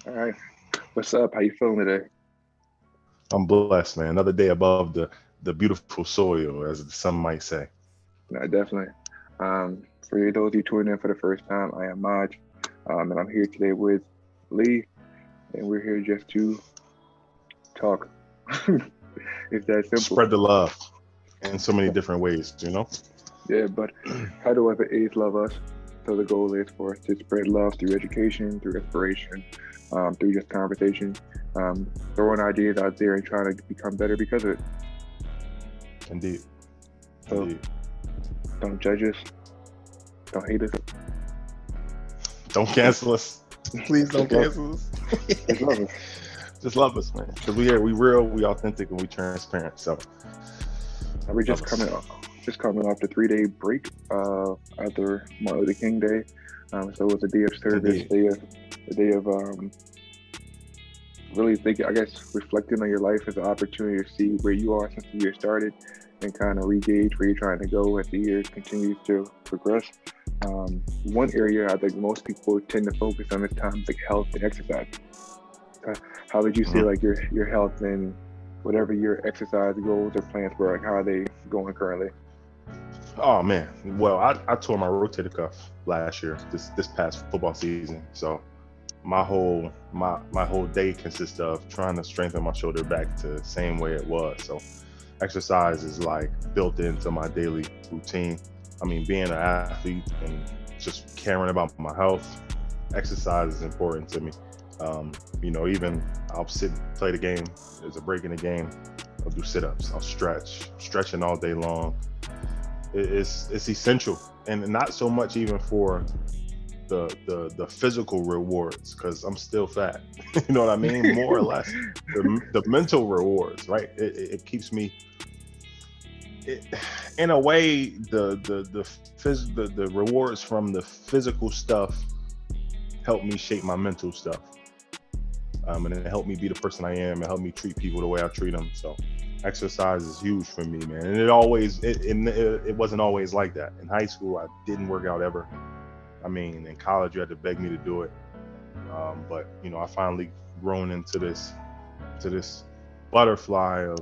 All right. What's up? How you feeling today? I'm blessed, man. Another day above the beautiful soil, as the some might say. No, definitely. For those of you tuning in for the first time, I am Maj, and I'm here today with Lee, and we're here just to talk. It's that simple. Spread the love in so many different ways. Yeah, but how do other A's love us? So the goal is for us to spread love through education, through inspiration, through just conversation, throwing ideas out there and trying to become better because of it. Indeed. So Indeed. don't judge us, don't hate us, Don't cancel us. Please don't just love, cancel us. just love us. Just love us, man. Because we here, we real, we authentic, and we transparent. So Are we love us. just coming off the 3 day break after Martin Luther King Day? So it was a day of service, Indeed. a day of really thinking, I guess, reflecting on your life as an opportunity to see where you are since the year started and kind of re-gauge where you're trying to go as the year continues to progress. One area I think most people tend to focus on this time is like health and exercise. Uh, How would you say Mhm. like your health and whatever your exercise goals or plans were, like how are they going currently? Oh man. Well, I tore my rotator cuff last year, this past football season. So my whole day consists of trying to strengthen my shoulder back to the same way it was. So exercise is like built into my daily routine. I mean, being an athlete and just caring about my health, exercise is important to me. Even I'll sit and play the game. There's a break in the game. I'll do sit-ups. I'll stretching all day long. It's essential, and not so much even for the physical rewards because I'm still fat. You know what I mean? More or less, the mental rewards, right? It keeps me. It, in a way, the rewards from the physical stuff help me shape my mental stuff, and it helped me be the person I am. It helped me treat people the way I treat them. So exercise is huge for me, man. And it wasn't always like that. In high school, I didn't work out ever. I mean, in college, you had to beg me to do it. But I finally grown into this butterfly of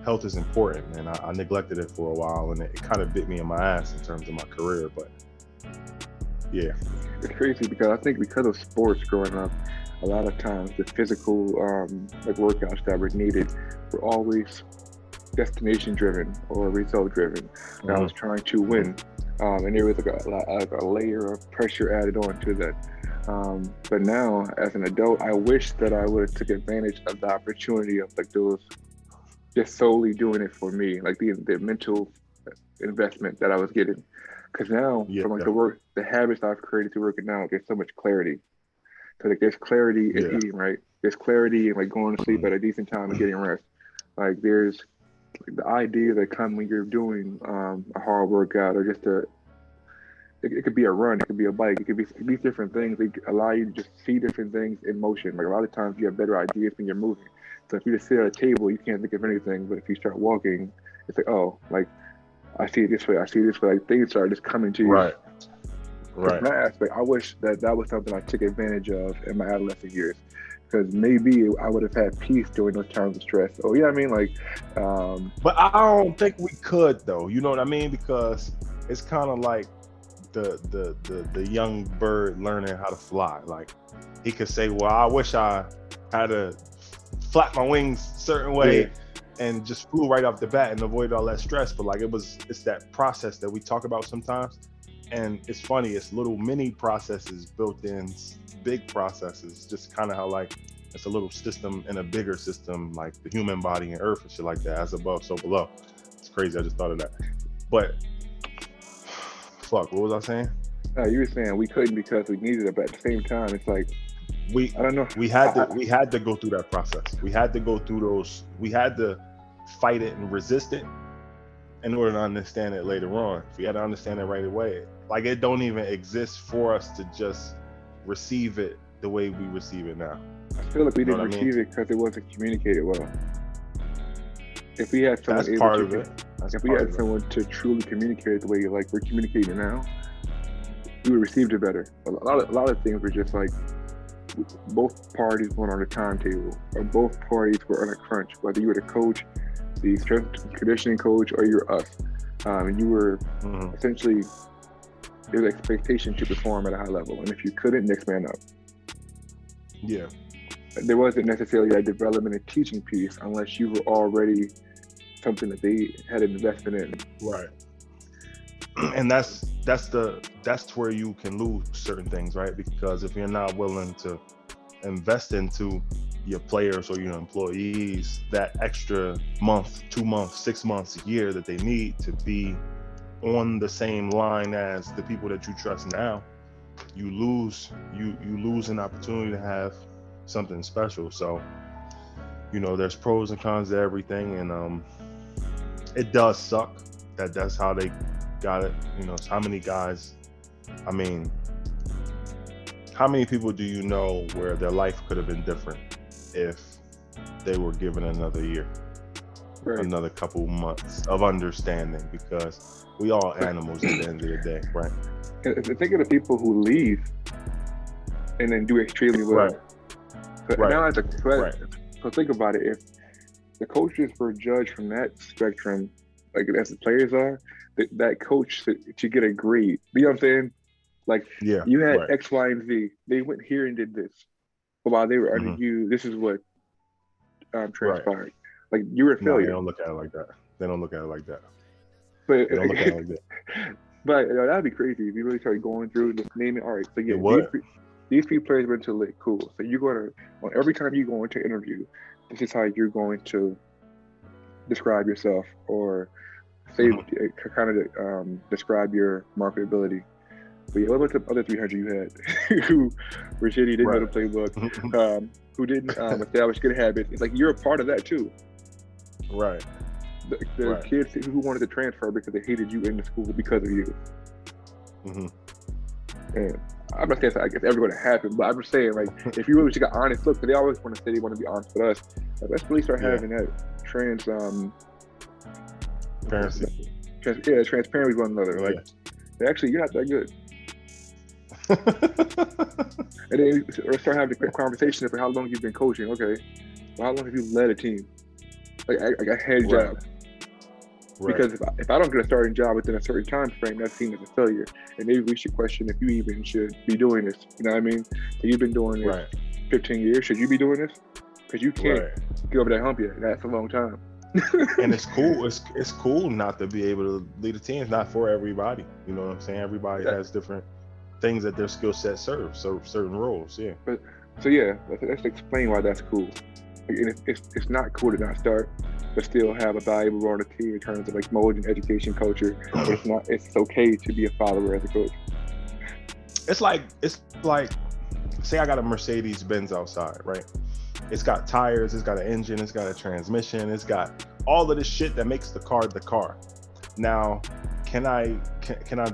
health is important, and I neglected it for a while, and it kind of bit me in my ass in terms of my career. But yeah. It's crazy because I think because of sports growing up, a lot of times the physical like workouts that were needed were always destination driven or result driven. I Hmm. was trying to win, and there was like a layer of pressure added on to that. But now, as an adult, I wish that I would have took advantage of the opportunity of like those just solely doing it for me, like the mental investment that I was getting. Because now, Yeah. from like the habits I've created to working out, there's so much clarity. So like there's clarity in Yeah. eating right. There's clarity in like going to sleep Hmm. at a decent time and getting rest. Like there's like, the idea that come when you're doing a hard workout or just it could be a run, it could be a bike, it could be these different things. They allow you to just see different things in motion. Like a lot of times you have better ideas when you're moving. So if you just sit at a table, you can't think of anything. But if you start walking, it's like, oh, like I see it this way, I see it this way. Like things start just coming to you. Right. So Right. from that aspect, I wish that that was something I took advantage of in my adolescent years, because maybe I would have had peace during those times of stress. Oh yeah, I mean like, um, But I don't think we could though. You know what I mean? Because it's kind of like the young bird learning how to fly. Like he could say, "Well, I wish I had to flap my wings a certain yeah, way and just flew right off the bat and avoided all that stress." But like it's that process that we talk about sometimes. And it's funny, it's little mini processes built in big processes, just kind of how like it's a little system in a bigger system, like the human body and earth and shit like that, as above, so below. It's crazy. I just thought of that. But fuck, what was I saying? you were saying we couldn't because we needed it, but at the same time, it's like We I don't know. we I, had I, to we had to go through that process. We had to go through those. We had to fight it and resist it in order to understand it later on. If we had to understand it right away, like it don't even exist for us to just receive it the way we receive it now. I feel like we You know didn't what I mean? receive it because it wasn't communicated well. If we had someone That's able part to, of it. That's if we part had of it. someone to truly communicate the way like we're communicating now, we would have received it better. A lot of things were just like both parties went on the timetable, or both parties were on a crunch. Whether you were the coach, the strength and conditioning coach, or you're us, you were essentially there's expectation to perform at a high level, and if you couldn't, next man up. Yeah. There wasn't necessarily a development and teaching piece unless you were already something that they had an investment in. Right. And that's where you can lose certain things, right? Because if you're not willing to invest into your players or your employees that extra month, 2 months, 6 months, a year that they need to be on the same line as the people that you trust now, you lose an opportunity to have something special. So, there's pros and cons to everything, and it does suck that that's how they got it. How many guys, how many people do you know where their life could have been different if they were given another year, Right. another couple months of understanding? Because we all animals at the end of the day, right? And think of the people who leave and then do extremely well. Right. So Right. now Right. So think about it. If the coaches were judged from that spectrum, like as the players are, that coach should get a grade. You know what I'm saying? Like, Yeah. you had Right. X, Y, and Z. They went here and did this. But while they were under you, this is what transpired. Like, you were a No, failure. they don't look at it like that. They don't look at it like that. But They don't look at it like that. but that'd be crazy if you really started going through and just naming. All right, so yeah, It would. these three players went to Lick. Cool. So you're gonna, on every time you go into an interview, this is how you're going to describe yourself, or say kind of describe your marketability. But yeah, what about the other 300 you had who were shitty, didn't know the playbook, who didn't establish good habits? It's like you're a part of that too. Right. The Right. kids who wanted to transfer because they hated you in the school because of you. And I'm not saying I guess ever going to happen, but I'm just saying, like, if you really took an honest look, because they always want to say they want to be honest with us, like, let's really start having that transparency with one another. Like, actually, you're not that good. And then start having a conversation about how long you've been coaching. Okay, well, how long have you led a team? Like, I had a job. Right. Because if I don't get a starting job within a certain time frame, that's seen as a failure. And maybe we should question if you even should be doing this. You know what I mean? So you've been doing this 15 years. Should you be doing this? Because you can't get over that hump yet. That's a long time. And it's cool. It's cool not to be able to lead a team. It's not for everybody. You know what I'm saying? Everybody has different things that their skill set serves. So certain roles. Yeah. So yeah, let's explain why that's cool. And it's not cool to not start, but still have a valuable role on the team in terms of like mold and education culture. It's okay to be a follower as a coach. It's like say I got a Mercedes-Benz outside, right? It's got tires, it's got an engine, it's got a transmission, it's got all of this shit that makes the car the car. Now, can I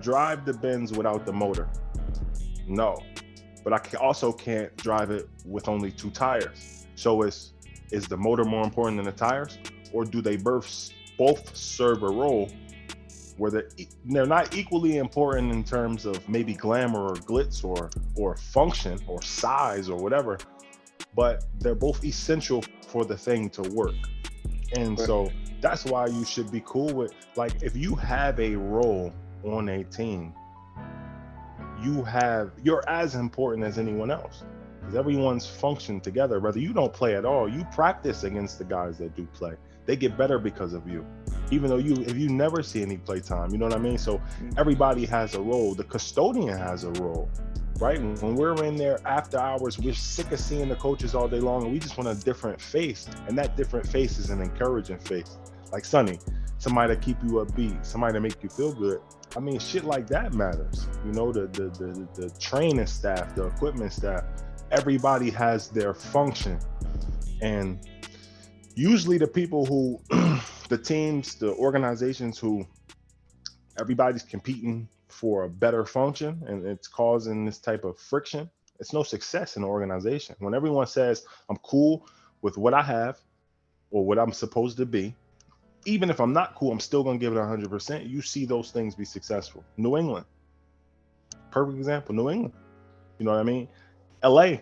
drive the Benz without the motor? No, but I also can't drive it with only 2 tires. So is the motor more important than the tires, or do they both serve a role where they're not equally important in terms of maybe glamour or glitz or function or size or whatever, but they're both essential for the thing to work. And so that's why you should be cool with, like, if you have a role on a team, you're as important as anyone else. Because everyone's function together. Whether you don't play at all, you practice against the guys that do play. They get better because of you, even though if you never see any play time. You know what I mean? So everybody has a role. The custodian has a role, right? When we're in there after hours, we're sick of seeing the coaches all day long, and we just want a different face. And that different face is an encouraging face, like Sonny, somebody to keep you upbeat, somebody to make you feel good. I mean, shit like that matters. You know, the training staff, the equipment staff. Everybody has their function, and usually the people who the teams, the organizations who everybody's competing for a better function, and it's causing this type of friction, it's no success in the organization. When everyone says I'm cool with what I have or what I'm supposed to be, even if I'm not cool, I'm still going to give it 100%. You see those things be successful. New England, perfect example. New England, you know what I mean? LA,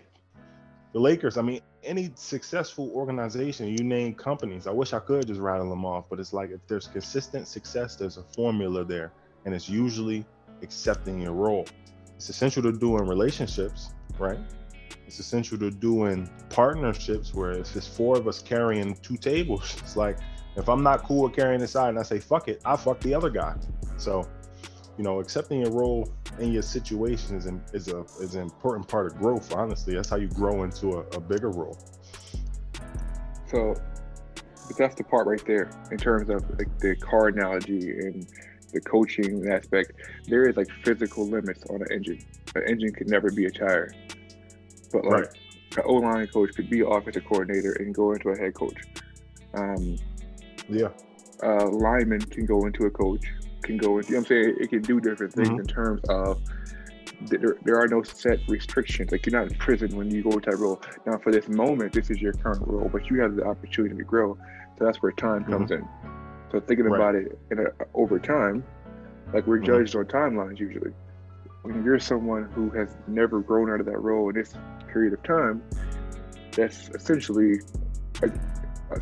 the Lakers, I mean, any successful organization, you name companies, I wish I could just rattle them off, but it's like if there's consistent success, there's a formula there, and it's usually accepting your role. It's essential to do in relationships, right? It's essential to do in partnerships where it's just four of us carrying two tables. It's like, if I'm not cool with carrying this side and I say, fuck it, I'll fuck the other guy. So, accepting your role in your situation is an important part of growth, honestly. That's how you grow into a bigger role. So, but that's the part right there in terms of like the car analogy and the coaching aspect. There is like physical limits on an engine. An engine could never be a tire. But like Right. an O-line coach could be an offensive coordinator and go into a head coach. Yeah. Lineman can go into a coach, can go into, you know what I'm saying? It can do different things Mhm. in terms of there are no set restrictions. Like you're not in prison when you go into that role. Now for this moment, this is your current role, but you have the opportunity to grow. So that's where time comes in. So thinking Right. about it over time, like we're judged on timelines usually. When you're someone who has never grown out of that role in this period of time, that's essentially like,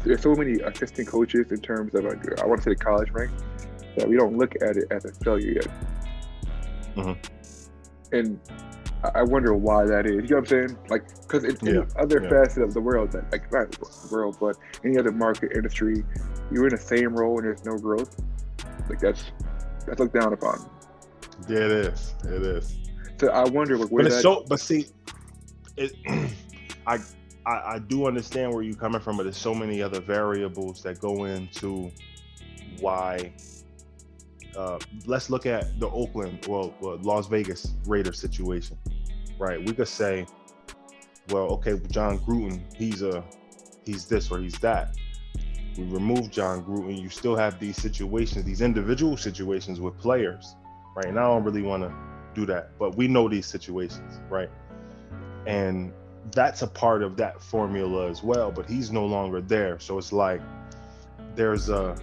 there's so many assistant coaches in terms of like, I want to say the college rank, that we don't look at it as a failure yet. Mhm. And I wonder why that is. You know what I'm saying? Like, because in any other facet of the world, that like not the world, but any other market industry, you're in the same role and there's no growth. Like that's looked down upon. Yeah, it is. It is. So I wonder like, where But it's that. so. But see, I do understand where you're coming from, but there's so many other variables that go into why. Let's look at the Las Vegas Raiders situation, right? We could say, well, okay, John Gruden, he's this or he's that. We remove John Gruden, you still have these situations, these individual situations with players, right? And I don't really want to do that, but we know these situations, right? And that's a part of that formula as well, but he's no longer there. So it's like there's a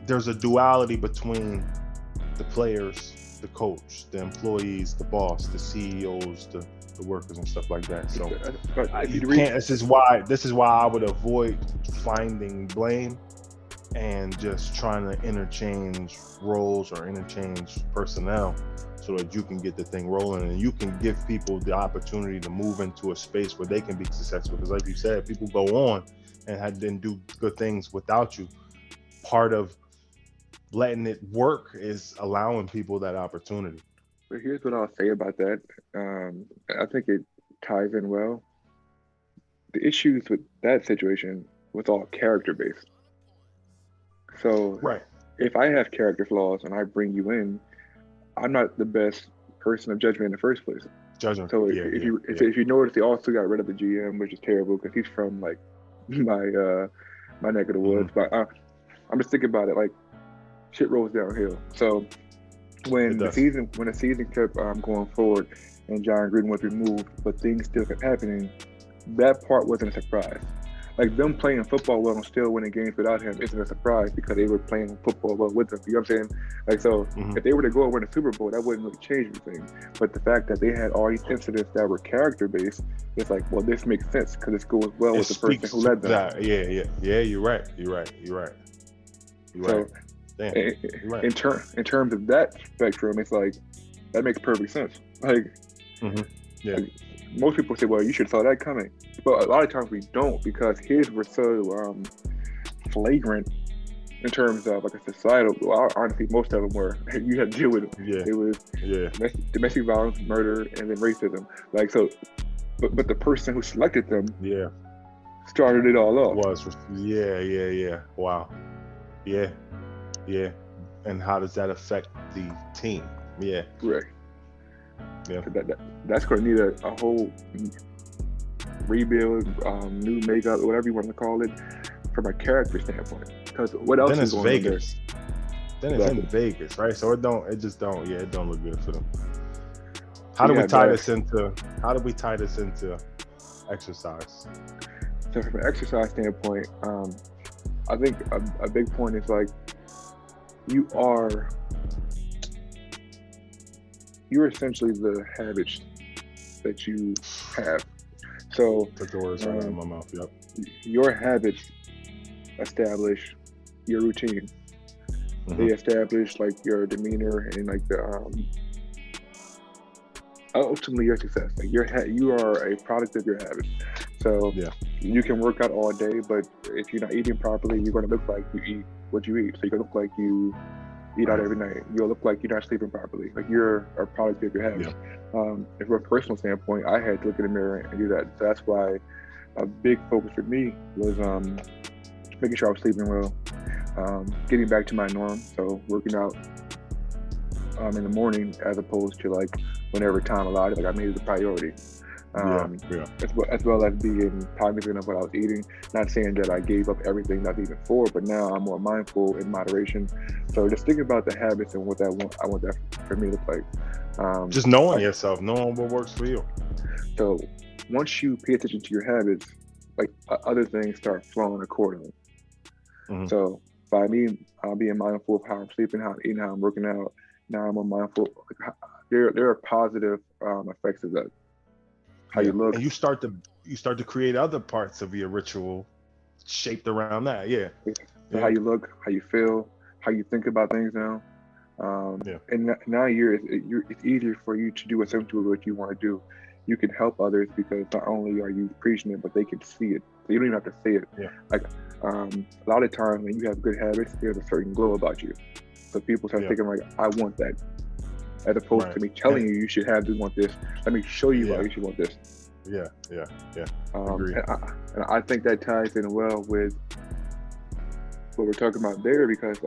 duality between the players, the coach, the employees, the boss, the CEOs, the workers and stuff like that. So you can't. This is why I would avoid finding blame and just trying to interchange roles or interchange personnel so that you can get the thing rolling and you can give people the opportunity to move into a space where they can be successful. Because like you said, people go on and didn't do good things without you. Part of letting it work is allowing people that opportunity. But here's what I'll say about that. I think it ties in well. The issues with that situation was all character based. So Right. if I have character flaws and I bring you in, I'm not the best person of judgment in the first place. Judgment. So if you notice, they also got rid of the GM, which is terrible because he's from like my neck of the woods. But I'm just thinking about it, like shit rolls downhill. So when the season kept going forward and John Gruden was removed, but things still kept happening, that part wasn't a surprise. Like them playing football well and still winning games without him isn't a surprise because they were playing football well with him. You know what I'm saying? Like, so if they were to go and win a Super Bowl, that wouldn't really change anything. But the fact that they had all these incidents that were character based, it's like, well, this makes sense because it goes well with the person who led them. Yeah. You're right. So, damn, you're right. In terms of that spectrum, it's like that makes perfect sense. Like, like, most people say, well, you should have saw that coming. But a lot of times we don't because his were so flagrant in terms of like a societal. Well, honestly, most of them were. You had to deal with it. Yeah. It was domestic violence, murder, and then racism. Like so, but the person who selected them, started it all off. Wow. Yeah. And how does that affect the team? Yeah. Right. Yeah. So that's going to need a whole rebuild, new makeup, whatever you want to call it, from a character standpoint. Because what else is going on there? Then it's in Vegas, right? So it don't look good for them. How do we tie this into exercise? So from an exercise standpoint, I think a big point is like you're essentially the habits that you have. So Took the words right out of um, my mouth. Yep. your habits establish your routine. They Hmm. establish like your demeanor and like the ultimately your success. Like you are a product of your habits. So Yeah. you can work out all day, but if you're not eating properly, you're going to look like you eat what you eat. So you're going to look like you eat out Right. every night. You'll look like you're not sleeping properly. Like you're a product of your habits. Yeah. And from a personal standpoint, I had to look in the mirror and do that. So that's why a big focus for me was making sure I was sleeping well, getting back to my norm. So working out in the morning as opposed to like whenever time allowed. Like I made it a priority. Yeah. Um, Yeah. as well as being cognizant of what I was eating. Not saying that I gave up everything that I was eating before, but now I'm more mindful in moderation. So just thinking about the habits and what I want that for me to look like. Just knowing Like yourself, knowing what works for you. so, once you pay attention to your habits, like other things start flowing accordingly. Hmm. So by me being mindful of how I'm sleeping, how I'm eating, how I'm working out, now I'm more mindful. Like, there are positive effects of that. How you Yeah. look, And you start to create other parts of your ritual shaped around that. Yeah. so how Yeah. you look, how you feel, how you think about things now. Yeah. And now it's easier for you to do essentially what you want to do. You can help others because not only are you preaching it, but they can see it. So you don't even have to say it. Yeah. Like a lot of times when you have good habits, there's a certain glow about you. So people start Yeah. thinking like, I want that, as opposed Right. to me telling And you should have this, want this. Let me show you why yeah. you should want this. Yeah. Yeah. Yeah. Um, Agree. and, I, and I think that ties in well with what we're talking about there because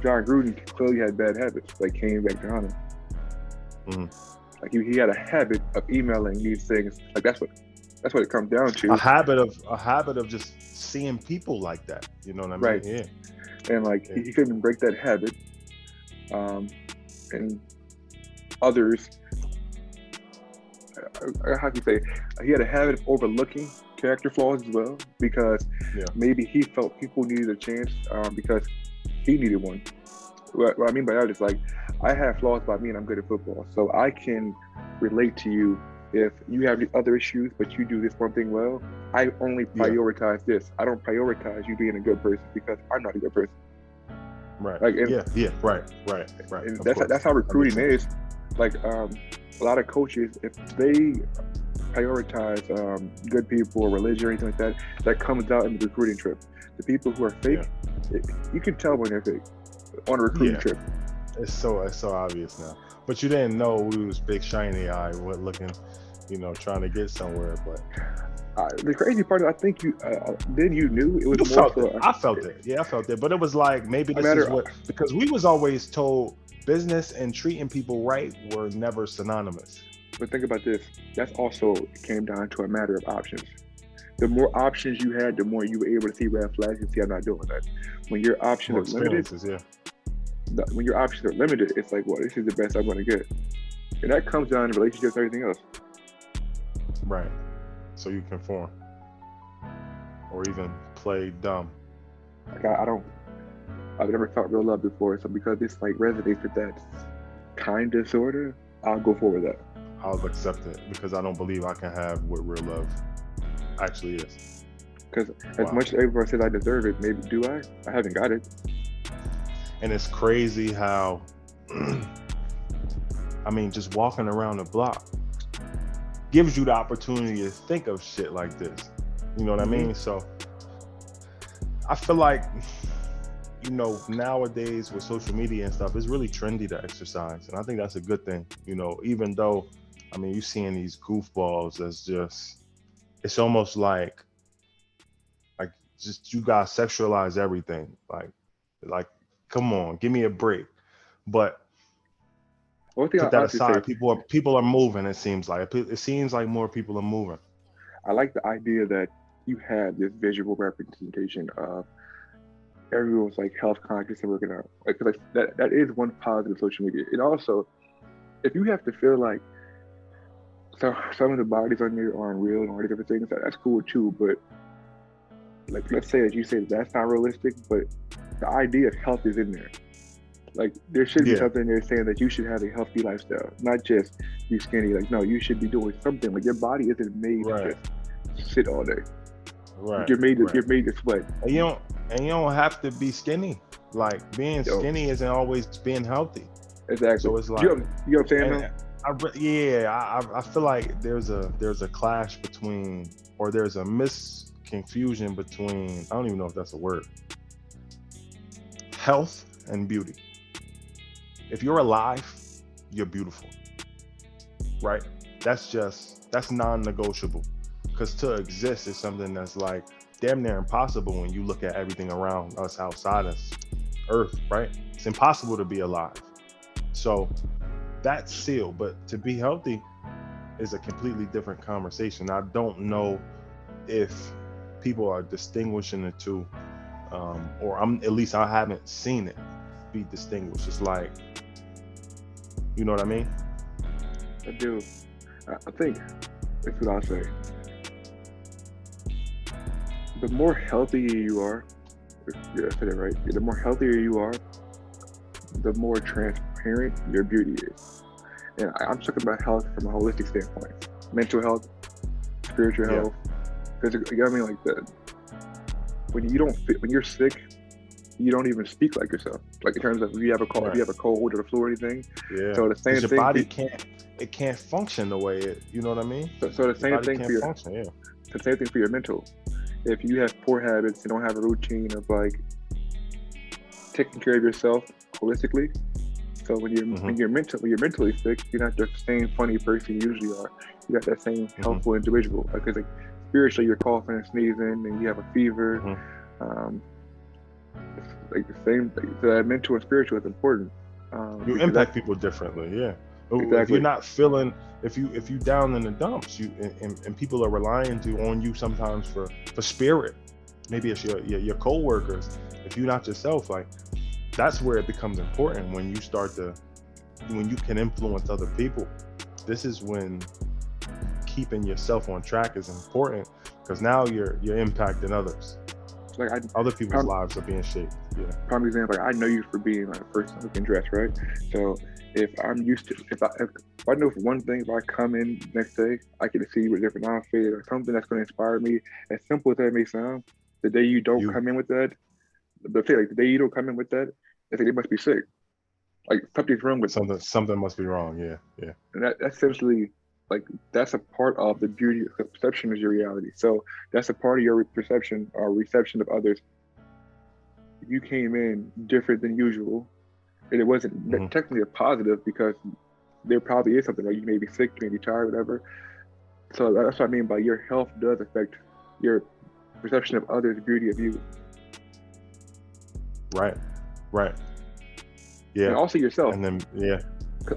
John Gruden clearly had bad habits. Like came back to haunt him. Hmm. Like he had a habit of emailing these things. Like that's what it comes down A to, habit of a habit of just seeing people like that. You know what I mean? right? Yeah. And like Yeah. he couldn't break that habit. And others, how can you say, he had a habit of overlooking character flaws as well because Yeah. maybe he felt people needed a chance because he needed one. What I mean by that is like I have flaws by me and I'm good at football, so I can relate to you if you have the other issues, but you do this one thing well. I only Yeah. prioritize this. I don't prioritize you being a good person because I'm not a good person. Right. Like, Yeah. Yeah. Right. Right. Right. and Of course. that's how That makes recruiting sense. is. Like, a lot of coaches, if they prioritize good people or religion or anything like that, that comes out in the recruiting trip. The people who are Yeah. fake, you can tell when they're fake on a recruiting Yeah. trip. It's so obvious now. But you didn't know we was big shiny eye, what looking, trying to get somewhere. But The crazy part, I think then you knew it was you more felt so it. I felt it. Yeah, I felt it. But it was like maybe a this is matter. what, because we was always told business and treating people right were never synonymous. But think about this. That's also came down to a matter of options. The more options you had, the more you were able to see red flags and see I'm not doing that. When your options More are limited, experiences, yeah. when your options are limited, it's like, well, this is the best I'm going to get, and that comes down to relationships, and everything else. Right. So you conform or even play dumb. Like I don't, I've never felt real love before, so because this like resonates with that kind of sorta, I'll go forward with that. I'll accept it because I don't believe I can have what real love actually is. Because as Wow. much as everyone says I deserve it, maybe do I? I haven't got it. And it's crazy how, I mean, just walking around the block gives you the opportunity to think of shit like this. You know what I Hmm. mean? So I feel like, nowadays with social media and stuff, it's really trendy to exercise. And I think that's a good thing, even though, I mean, you're seeing these goofballs that's just, it's almost like just you guys sexualize everything. Like, come on, give me a break. But One thing put I that honestly say, aside, people are moving. It seems like more people are moving. I like the idea that you have this visual representation of everyone's like health conscious and working out. Like that is one positive of social media. And also, if you have to feel like some of the bodies on there aren't real and all these different things, that's cool too. But like, let's say as you say that's not realistic, but the idea of health is in there. Like there should be Yeah. something there saying that you should have a healthy lifestyle, not just be skinny. Like no, you should be doing something. Like your body isn't made to Right. just sit all day. Right. You're Right. made to sweat. And you don't have to be skinny. Like being Yo, skinny isn't always being healthy. exactly. So it's like, You know what I'm saying and though? I feel like there's a clash between, or there's a misconfusion between, I don't even know if that's a word, health and beauty. If you're alive, you're beautiful, right? That's non-negotiable, because to exist is something that's like damn near impossible when you look at everything around us outside us, Earth, right? It's impossible to be alive. So that's sealed, but to be healthy is a completely different conversation. I don't know if people are distinguishing the two, or at least I haven't seen it be distinguished. It's like, you know what I mean? I do. I think that's what I'll say. The more healthier you are, yeah, I said it right. The more healthier you are, the more transparent your beauty is. And I'm talking about health from a holistic standpoint: mental health, spiritual Yeah. health, physical. You know what I mean? Like when you're sick, you don't even speak like yourself. Like in terms of if you have a cold, Right. if you have a cold or the flu or anything. Yeah. So the same 'Cause your thing. body can't function the way it, you know what I mean? So the Your same body thing for can't your function, yeah. the same thing for your mental. If you have poor habits, you don't have a routine of like taking care of yourself holistically. So when you're mentally sick, you're not the same funny person you usually are. You got that same healthful individual. Because like spiritually, you're coughing and sneezing, and you have a fever. Like the same. The mental and spiritual is important. You because impact people differently, yeah. If Exactly. you're not feeling, if you down in the dumps, and people are relying on you sometimes for spirit. Maybe it's your co-workers. If you're not yourself, like that's where it becomes important when you can influence other people. This is when keeping yourself on track is important, because now you're impacting others. like Other people's lives are being shaped. Yeah. prime example, like I know you for being like a person who can dress, right? So if I'm used to, if I know for one thing, if I come in next day, I get to see you with a different outfit or something that's going to inspire me. As simple as that may sound, the day you don't come in with that, the day you don't come in with that, I think they must be sick. Like something's wrong with them. Something must be wrong. Yeah, yeah. And that's essentially like that's a part of the beauty. Perception is your reality. So that's a part of your perception or reception of others. You came in different than usual, and it wasn't technically a positive because there probably is something. Like you may be sick, you may be tired, whatever. So that's what I mean by your health does affect your perception of others' beauty of you. Right. Yeah. And also yourself. And then yeah.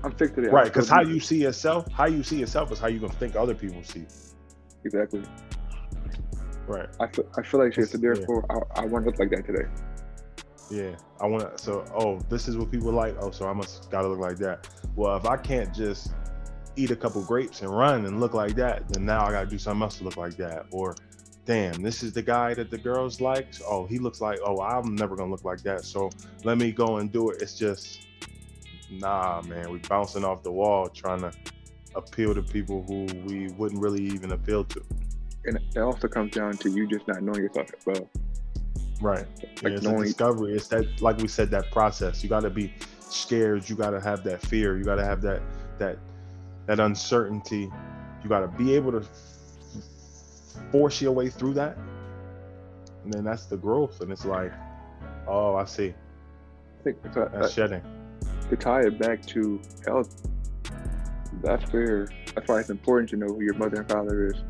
I'm sick today. Right, because how you see yourself is how you're gonna think other people see. Exactly. Right. I feel like shit. So therefore, I want to look like that today. Yeah, I want to. So, this is what people like. Oh, so I must gotta look like that. Well, if I can't just eat a couple grapes and run and look like that, then now I gotta do something else to look like that. Or, damn, this is the guy that the girls like. Oh, he looks like. Oh, I'm never gonna look like that. So let me go and do it. It's just, nah, man. We bouncing off the wall trying to appeal to people who we wouldn't really even appeal to. And it also comes down to you just not knowing yourself well. Right. Like it's a discovery. It's that, like we said, that process. You got to be scared. You got to have that fear. You got to have that uncertainty. You got to be able to force your way through that. And then that's the growth. And it's like, oh, I see. I think that's shedding. To tie it back to health, that's why it's important to know who your mother and father is.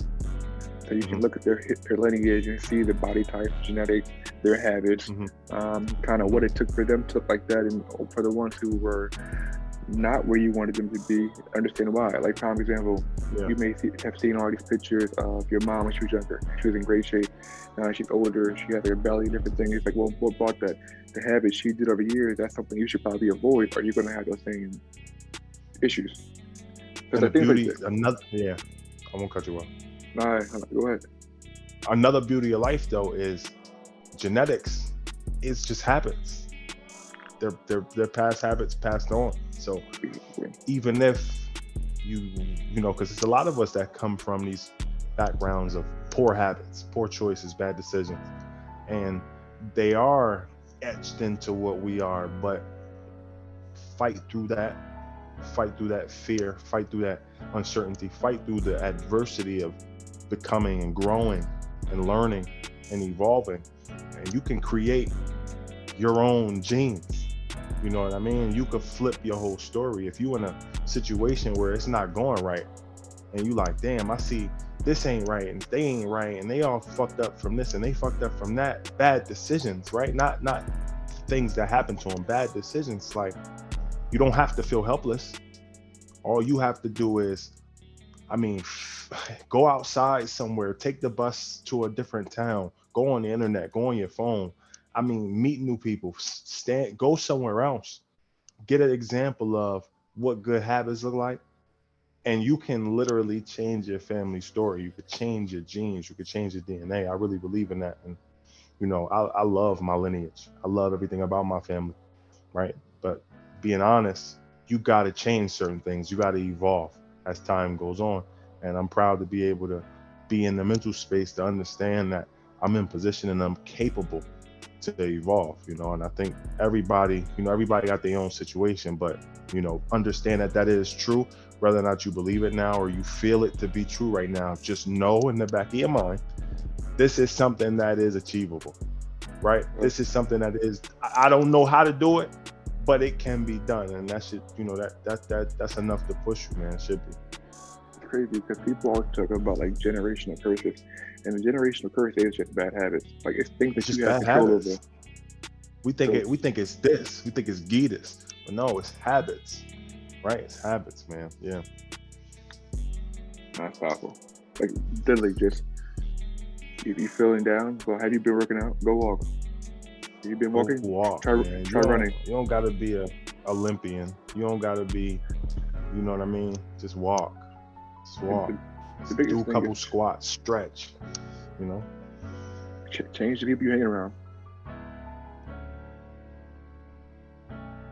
So you can look at their lineage and see the body type, genetics, their habits, kind of what it took for them to look like that, and for the ones who were not where you wanted them to be, understand why. Like, for example, you may have seen all these pictures of your mom when she was younger. She was in great shape. Now she's older. She has her belly, different things. It's like, well, what brought that? The habits she did over years, that's something you should probably avoid, or you're going to have those same issues. And the beauty, I won't cut you off. Nah, go ahead. Another beauty of life, though, is genetics. It just happens. their past habits passed on. So even if you know, because it's a lot of us that come from these backgrounds of poor habits, poor choices, bad decisions, and they are etched into what we are. But fight through that, fight through that fear, fight through that uncertainty, fight through the adversity of becoming and growing and learning and evolving, and you can create your own genes. You know what I mean? You could flip your whole story. If you in a situation where it's not going right, and you like, damn, I see this ain't right, and they ain't right, and they all fucked up from this, and they fucked up from that. Bad decisions, right? Not things that happen to them. Bad decisions. Like, you don't have to feel helpless. All you have to do is, I mean, go outside somewhere, take the bus to a different town, go on the internet, go on your phone. I mean, meet new people, go somewhere else, get an example of what good habits look like, and you can literally change your family story. You could change your genes, you could change your DNA. I really believe in that. And, you know, I love my lineage. I love everything about my family, right? But being honest, you got to change certain things. You got to evolve as time goes on. And I'm proud to be able to be in the mental space to understand that I'm in position and I'm capable to evolve, you know. And I think everybody got their own situation, but, you know, understand that is true, whether or not you believe it now or you feel it to be true right now. Just know in the back of your mind, this is something that is achievable, right? This is something that is, I don't know how to do it, but it can be done. And that should, you know, that's enough to push you, man. It should be. It's crazy because people always talk about like generational curses, and the generational curse is just bad habits. Like, it's things that you have control over. We think it's this. We think it's Gitas, but no, it's habits, right? It's habits, man. Yeah. That's powerful. Like, literally, just if you're feeling down, go. Have you been working out? Go walk. Have you been walking? Go walk. Try running. You don't gotta be a Olympian. You don't gotta be, you know what I mean? Just walk. Just walk. Do a couple squats, stretch. You know. Change the people you hang around.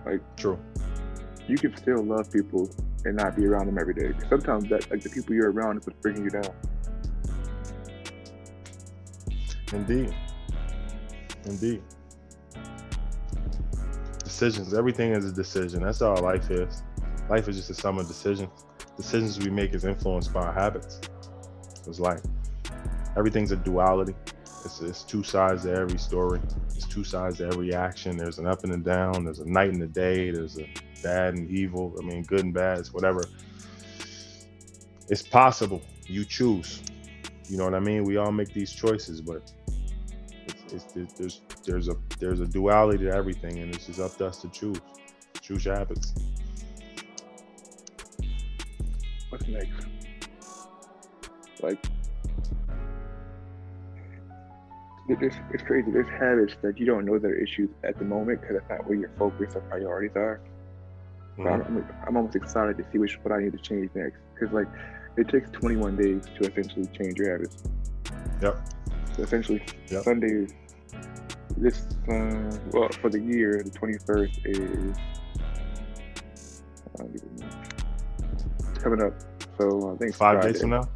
Like, true. You can still love people and not be around them every day. Sometimes that, like, the people you're around is what's bringing you down. Indeed. Decisions. Everything is a decision. That's all life is. Life is just a sum of decisions. Decisions we make is influenced by our habits. It's like everything's a duality. It's two sides to every story. It's two sides to every action. There's an up and a down. There's a night and a day. There's a bad and evil. I mean, good and bad. It's whatever. It's possible. You choose. You know what I mean? We all make these choices, but there's a duality to everything, and it's just up to us to choose. Choose your habits. What's next? Like, it's crazy. There's habits that you don't know that are issues at the moment because that's not where your focus or priorities are. Mm-hmm. I'm almost excited to see what I need to change next, because like it takes 21 days to essentially change your habits. Yep. So essentially, yep. Sundays. This for the year, the 21st is coming up. So I think 5 Friday. days from now.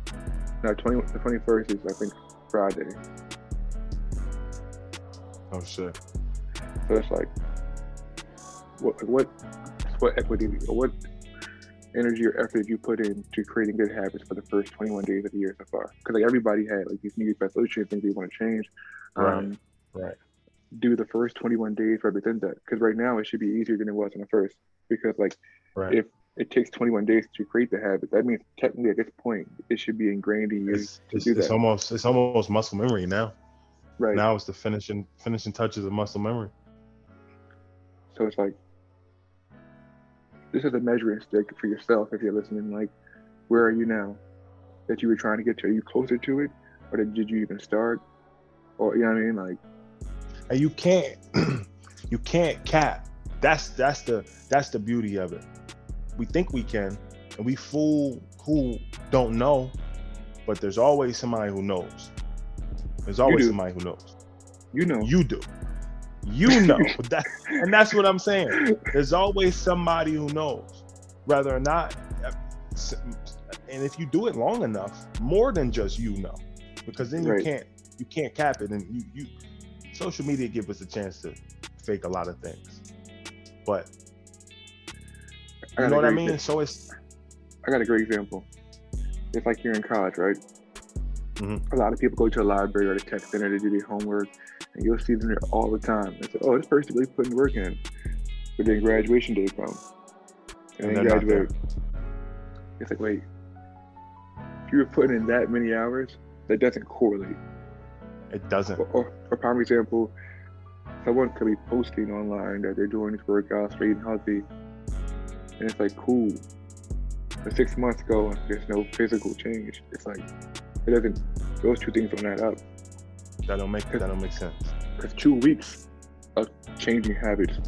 No, the 21st is, I think, Friday. Oh shit. So it's like, what equity or what energy or effort did you put into creating good habits for the first 21 days of the year so far? Because like everybody had like these New Year's resolutions, things they want to change. Right. Do the first 21 days represent that? Because right now it should be easier than it was in the first. Because like if it takes 21 days to create the habit, that means technically at this point it should be ingrained in you to do that. It's almost muscle memory now. Right. Now it's the finishing touches of muscle memory. So it's like, this is a measuring stick for yourself if you're listening. Like, where are you now that you were trying to get to? Are you closer to it, or did you even start? Or, you know what I mean? Like, and you can't cap. That's the beauty of it. We think we can, and we fool who don't know, but there's always somebody who knows. There's always somebody who knows. You know. You do. You know that, and that's what I'm saying. There's always somebody who knows, whether or not. And if you do it long enough, more than just because then Right. you can't cap it, and you social media gives us a chance to fake a lot of things, but I you got know a what I great, mean. So it's I got a great example. It's like you're in college, right? Mhm. A lot of people go to a library or the tech center to do their homework, and you'll see them there all the time. And say, "Oh, this person really putting work in," but then graduation day comes, and and they they're not there. graduate. It's like, wait, if you were putting in that many hours, that doesn't correlate. It doesn't. For prime example, someone could be posting online that they're doing this workouts, they're eating healthy, and it's like, cool. But 6 months ago, there's no physical change. It's like it doesn't. Those two things don't add up. That don't make sense. Because 2 weeks of changing habits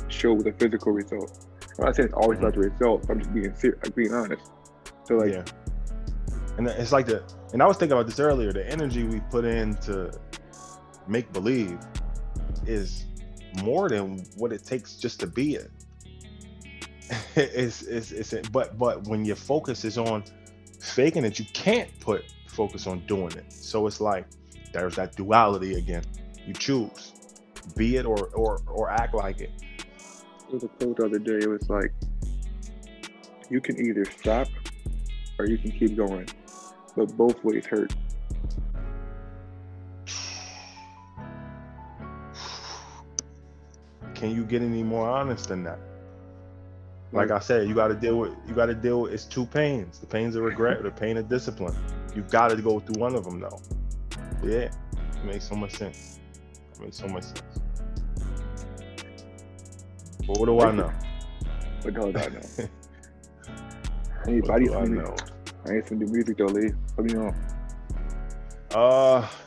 show the physical result. I'm not saying it's always about the result. I'm just being honest. So like, Yeah. And it's like and I was thinking about this earlier. The energy we put in to make believe is more than what it takes just to be it. But when your focus is on faking it, you can't put focus on doing it. So it's like there's that duality again. You choose, be it or act like it. there was a quote the other day. It was like, you can either stop or you can keep going, but both ways hurt. Can you get any more honest than that? Like I said, you got to deal with it's two pains: the pains of regret, or the pain of discipline. You got to go through one of them, though. Yeah, it makes so much sense. But what do I know? What the hell do I know? I need some new music though, Lee. Let me know.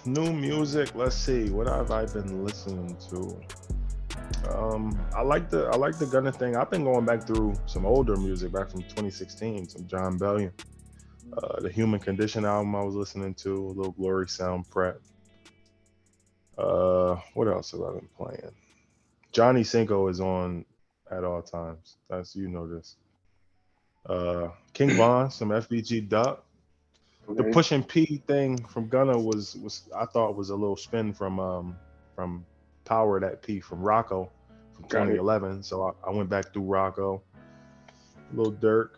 New music. Let's see. What have I been listening to? I like the Gunna thing. I've been going back through some older music back from 2016, some John Bellion. The Human Condition album I was listening to, a little Glory Sound prep. What else have I been playing? Johnny Cinco is on at all times. That's this. King Von, some FBG Duck. Okay. The Pushing P thing from Gunna was I thought was a little spin from Power That P from Rocco from 2011. So I went back through Rocco. Lil Durk.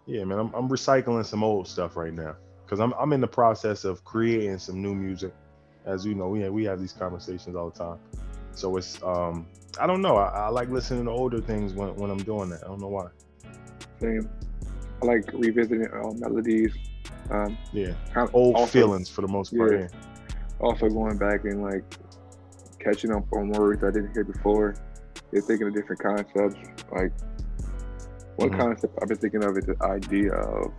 Yeah, man, I'm recycling some old stuff right now because I'm in the process of creating some new music. As you know, we have these conversations all the time. So it's I don't know. I like listening to older things when I'm doing that. I don't know why. Same. I like revisiting melodies. Yeah, old feelings for the most part. Yeah. Also going back and like catching up on words I didn't hear before. They're thinking of different concepts. Like one concept I've been thinking of is the idea of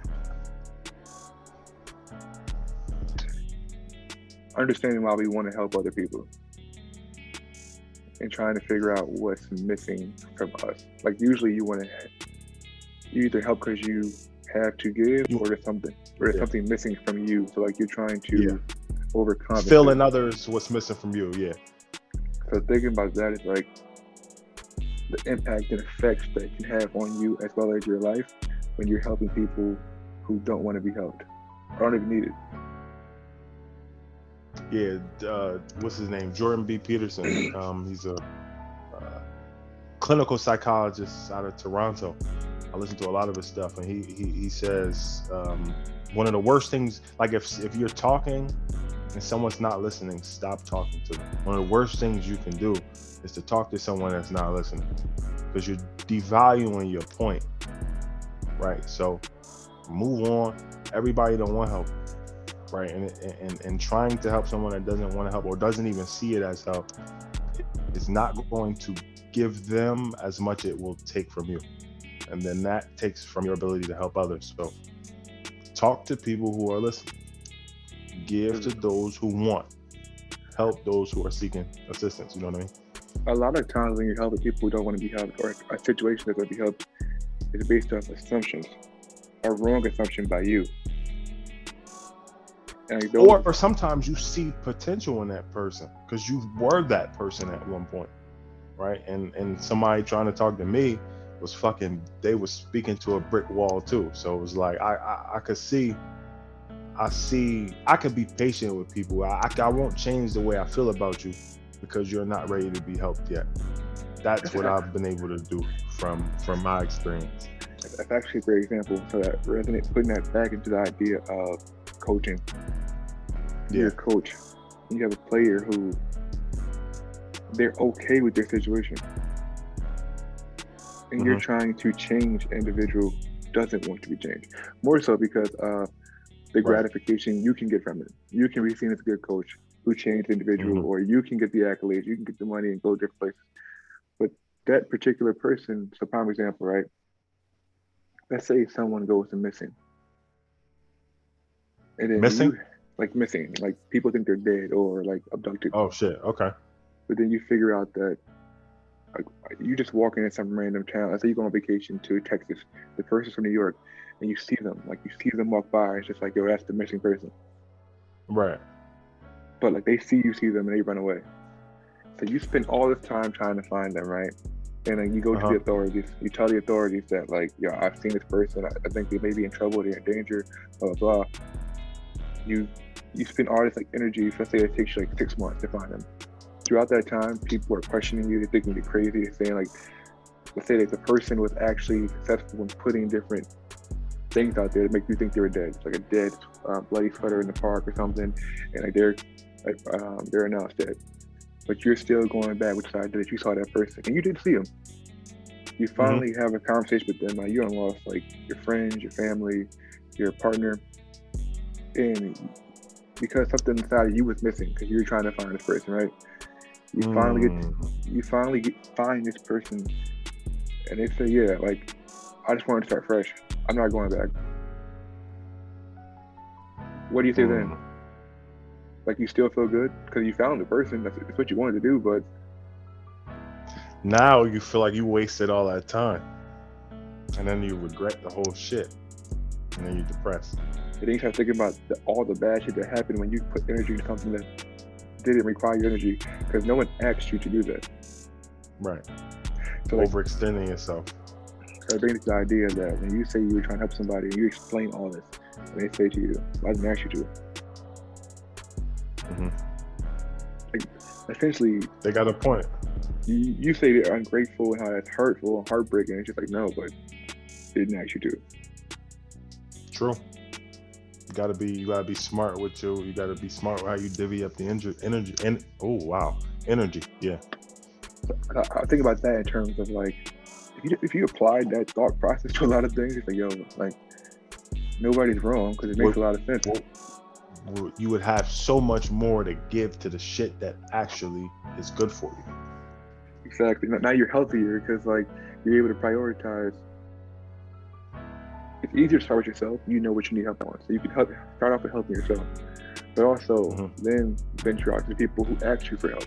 understanding why we want to help other people and trying to figure out what's missing from us. Like usually you either help because you have to give or there's something missing from you. So like you're trying to overcome. Filling others what's missing from you, yeah. So thinking about that is like the impact and effects that it can have on you as well as your life when you're helping people who don't want to be helped or don't even need it. Yeah, what's his name? Jordan B Peterson. He's a clinical psychologist out of Toronto. I listen to a lot of his stuff, and he says one of the worst things, like if you're talking and someone's not listening, stop talking to them. One of the worst things you can do is to talk to someone that's not listening, because you're devaluing your point, right? So move on. Everybody don't want help, right? And trying to help someone that doesn't want to help or doesn't even see it as help is not going to give them as much it will take from you. And then that takes from your ability to help others. So talk to people who are listening. Give to those who want. Help those who are seeking assistance. You know what I mean? A lot of times when you're helping people who don't want to be helped or a situation that's going to be helped is based off assumptions, a wrong assumption by you. And like those, Or sometimes you see potential in that person because you were that person at one point, right? And somebody trying to talk to me was fucking. They was speaking to a brick wall too. So it was like I could see. I could be patient with people. I won't change the way I feel about you because you're not ready to be helped yet. That's what I've been able to do from my experience. that's actually a great example. So that resonate, putting that back into the idea of coaching. You're a coach. You have a player who they're okay with their situation, and you're trying to change an individual who doesn't want to be changed. More so because the gratification you can get from it. You can be seen as a good coach who changed the individual, or you can get the accolades, you can get the money and go different places. But that particular person, so prime example, right? Let's say someone goes to missing. And then Missing? like missing, like people think they're dead or like abducted. Oh shit, okay. But then you figure out that like, you just walking in some random town. Let's say you go on vacation to Texas. The person's from New York, and you see them. Like you see them walk by. It's just like, yo, that's the missing person. Right. But like they see them, and they run away. So you spend all this time trying to find them, right? And then you go to the authorities. You tell the authorities that like, yo, I've seen this person. I think they may be in trouble. They're in danger. Blah blah blah. You spend all this like energy. Let's say it takes you like 6 months to find them. Throughout that time, people are questioning you. They're thinking you're crazy. They're saying like, let's say that the person was actually successful in putting different things out there to make you think they were dead. It's like a dead bloody sweater in the park or something, and like they're announced dead. But you're still going back with the idea that you saw that person and you didn't see them. You finally have a conversation with them. Like you don't lost like your friends, your family, your partner, and because something inside of you was missing because you were trying to find this person, right? You finally find this person, and they say, yeah, like I just wanted to start fresh. I'm not going back. What do you say then? Like you still feel good because you found the person. That's what you wanted to do, but now you feel like you wasted all that time, and then you regret the whole shit, and then you're depressed. And then you start thinking about all the bad shit that happened when you put energy into something that didn't require your energy because no one asked you to do that. Right. So like, overextending yourself. So it brings the idea that when you say you were trying to help somebody and you explain all this, and they say to you, "I didn't ask you to." Like, essentially, they got a point. You say they're ungrateful and how that's hurtful and heartbreaking. It's just like, no, but they didn't ask you to. True. You gotta be smart with you gotta be smart with how you divvy up the energy and energy. Yeah. I think about that in terms of like, if you applied that thought process to a lot of things, it's like, yo, like nobody's wrong because it makes a lot of sense. You would have so much more to give to the shit that actually is good for you. Exactly. Now you're healthier because like you're able to prioritize. It's easier to start with yourself. You know what you need help on, so you can start off with helping yourself, but also then venture out to people who ask you for help.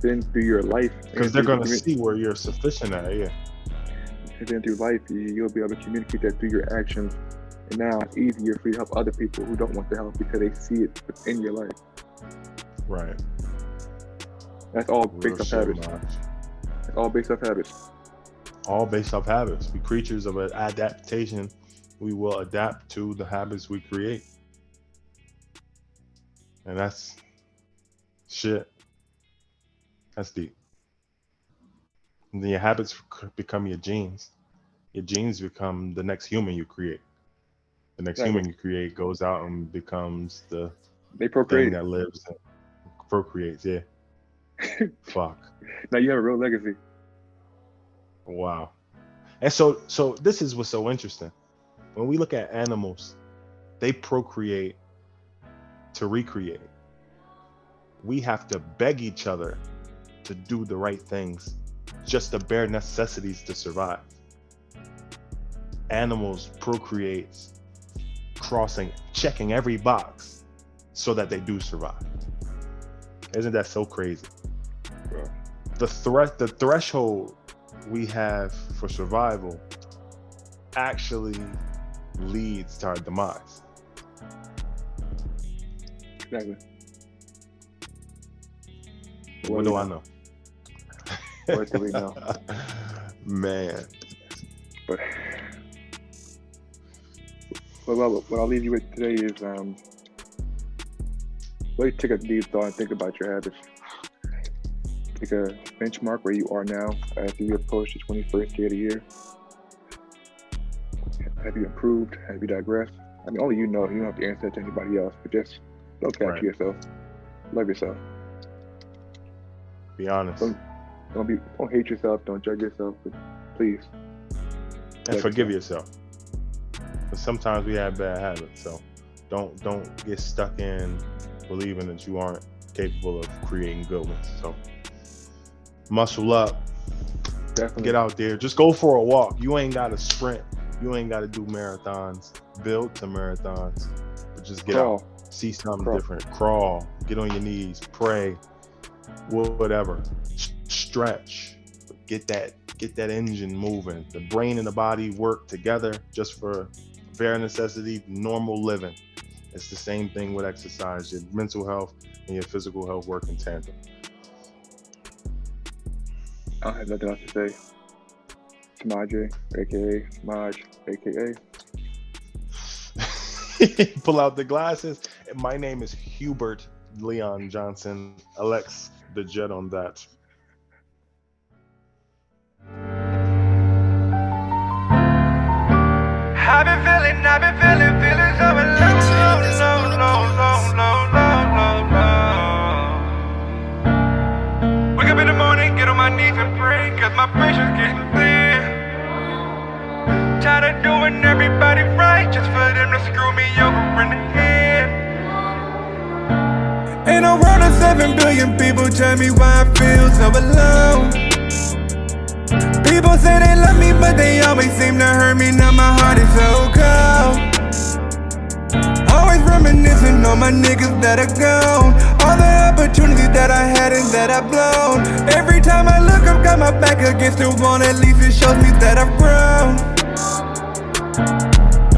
Then through your life, because they're gonna see where you're sufficient at, yeah. And then through life, you'll be able to communicate that through your actions. And now it's easier for you to help other people who don't want the help because they see it within your life. Right. That's all based off habits. It's all based off habits. All based off habits. We creatures of adaptation. We will adapt to the habits we create. And that's shit. That's deep. And then your habits become your genes. Your genes become the next human you create. The next human you create goes out and becomes the thing that lives and procreates. Yeah. Fuck. Now you have a real legacy. Wow. And so this is what's so interesting. When we look at animals, they procreate to recreate. We have to beg each other to do the right things, just the bare necessities to survive. Animals procreate, checking every box so that they do survive. Isn't that so crazy? Bro. The threshold we have for survival actually leads to our demise. Exactly. What do I know? What do we know? Man. But what I'll leave you with today is really take a deep thought and think about your habits. Take a benchmark where you are now as you approach the 21st day of the year. Have you improved? Have you digressed? I mean, only you know. You don't have to answer that to anybody else, but just look after yourself. Love yourself. Be honest. Don't hate yourself. Don't judge yourself. But please. And forgive yourself. But sometimes we have bad habits, so don't get stuck in believing that you aren't capable of creating good ones. So muscle up. Definitely. Get out there. Just go for a walk. You ain't got to sprint. You ain't got to do marathons. Build to marathons. But just get out. See something different. Crawl. Get on your knees. Pray. Whatever. Stretch. Get that engine moving. The brain and the body work together just for bare necessity, normal living. It's the same thing with exercise. Your mental health and your physical health work in tandem. I don't have nothing else to say. Sema'j, aka Sema'j, aka. Pull out the glasses. My name is Hubert Leon Johnson. Alex the Jet on that. I've been feeling so alone. Wake up in the morning, get on my knees and pray, cause my pressure's getting thin. Tired of doing everybody right, just for them to screw me over in the head. In a world of 7 billion people, tell me why I feel so alone. People say they love me, but they always seem to hurt me. Now my heart is so cold. Always reminiscing on my niggas that are gone. All the opportunities that I had and that I've blown. Every time I look, I've got my back against the wall. At least it shows me that I've grown.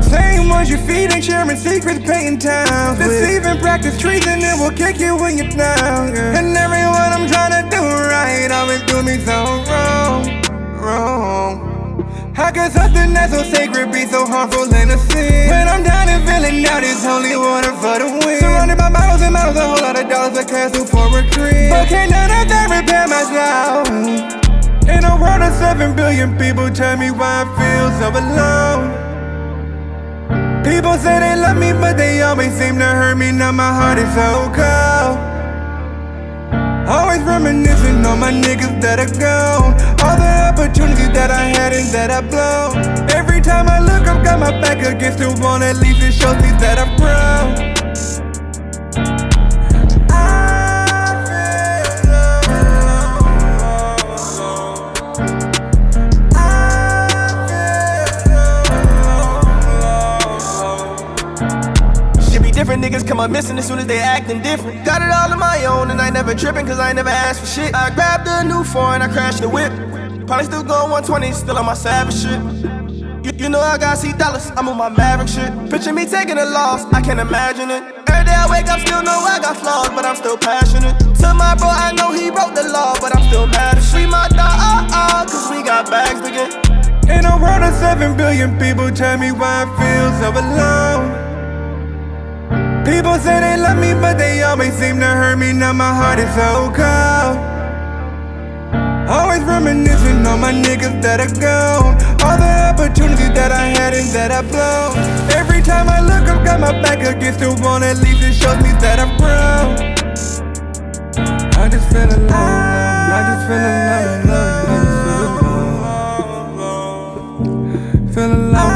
Same ones you feed and sharing secrets, painting towns. Deceiving, practice treason, and will kick you when you're down. And everyone I'm trying to do right always do me so wrong. How could something that's so sacred be so harmful and a sin? When I'm down and feeling out, it's only water for the wind. Surrounded by models and models, a whole lot of dollars I cancel for a crib. But can't none of that repair myself. In a world of 7 billion people, tell me why I feel so alone. People say they love me, but they always seem to hurt me. Now my heart is so cold. Always reminiscing on my niggas that are gone. All the opportunities that I had and that I've blown. Every time I look, I've got my back against the wall. At least it shows me that I've grown. Different niggas come up missing as soon as they acting different. Got it all on my own and I never tripping cause I ain't never asked for shit. I grabbed a new foreign, I crashed the whip. Probably still going 120, still on my savage shit. You know I got see dollars, I'm on my maverick shit. Picture me taking a loss, I can't imagine it. Every day I wake up, still know I got flaws, but I'm still passionate. To my bro, I know he broke the law, but I'm still mad at free my dog, cause we got bags to get. In a world of 7 billion people, tell me why I feel so alone. People say they love me, but they always seem to hurt me. Now my heart is so cold. Always reminiscing on my niggas that are gone. All the opportunities that I had and that I've blown. Every time I look, I've got my back against the wall. At least it shows me that I've grown. I just feel alone. I just feel alone. I just feel alone. Feel alone.